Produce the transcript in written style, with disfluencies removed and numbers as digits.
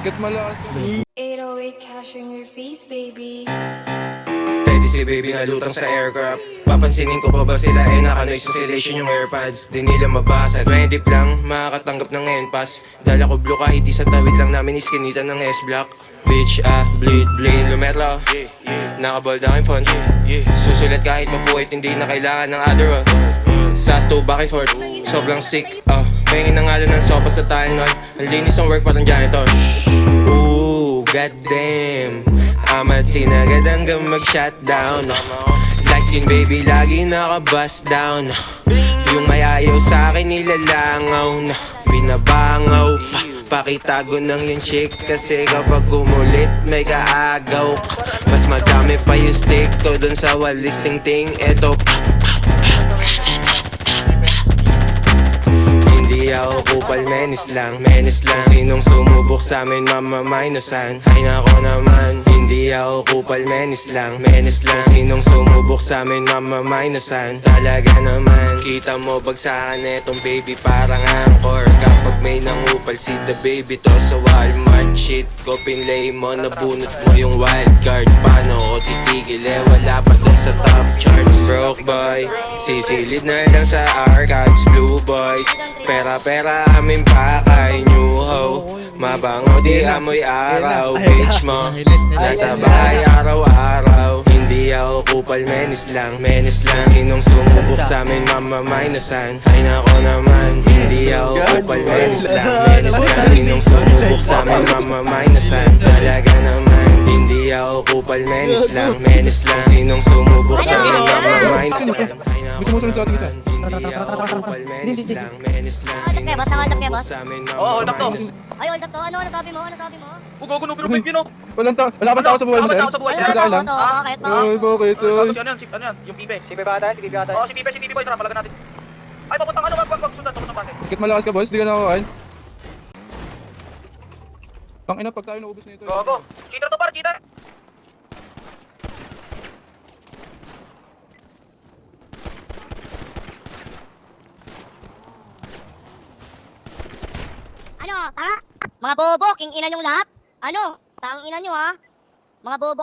Kat malakas ka. 808 cash in your face, baby. Teddy si baby nga lutang sa aircraft. Papansinin ko pa ba sila naka-noise cancellation yung airpods. Di nila mabasa 20 lang, makakatanggap ng NPAS. Dala ko blue kahit isang tawid lang namin iskinita ng S-Block. Bitch bleed lumetro. Nakabold aking phone. Susulat kahit mapuwit, hindi na kailangan ng other one. Sasto back and forth, sobrang sick. Pahingin na ngalo ng sopa sa tayo nun. Ang linis ng work parang janitor. Ooh, goddamn, amat sinagad hanggang mag-shutdown. Light skin baby, lagi naka-bust down. Yung may ayaw sa'kin nilalangaw na binabangaw. Pakitago ng yung chick kasi kapag kumulit may kaagaw. Mas madami pa yung stick ko dun sa walis ting-ting. Eto hindi ako kupal, menis lang. Sinong sumubok sa amin mamamainusan. Ay nako naman, hindi ako kupal, menis lang. Sinong sumubok sa amin mamamainusan. Talaga naman, kita mo bagsakan etong baby parang angkor. Kapag may nangupal si the baby to sa Walmart. Shit ko pinlay mo, nabunot mo yung wild card. Paano ko titigil wala pa dun sa top charts. Broke boy, sisilid na lang sa archives. Blue boys, pera amin pa kay new ho. Mabango di amoy araw. Bitch mo, nasa bahay araw-araw. Hindi ako kupal, menis lang. Sinong sumubok sa amin mamamainusan. Ay nako naman, hindi ako kupal, menis lang. Sinong sumubok sa amin mamamainusan. Talaga naman, hindi ako kupal, menis lang. Sinong sumubok sa amin mamamainusan. Gusto mo sunod sa ating isa? Hindi ako kupal, menis lang. Hold up kayo, boss. Hold up kayo, boss. Hold up to. Ay, hold up to. Ano sabi mo? Ugo, no, pero babe, yun, no? Wala bang tao sa buhay mo, sir? Wala bang tao sa buhay, sir? Sa akin lang? Bakit? Ay, bakit? Tapos ano yan, yung pibe. Si pibe ata. Oo, si pibe boy, tara, palagan natin. Ay, papuntang ano, wag sundan, papuntang base. Kat malakas ka, boss. Di ka nakakain. Ang ina, pag tayo naubos na ito. Go. Cheater to, par, cheater. Ano? Tanga? Mga bobo, king ina nyong lahat? Ano? Tang ina nyo ha? Mga bobo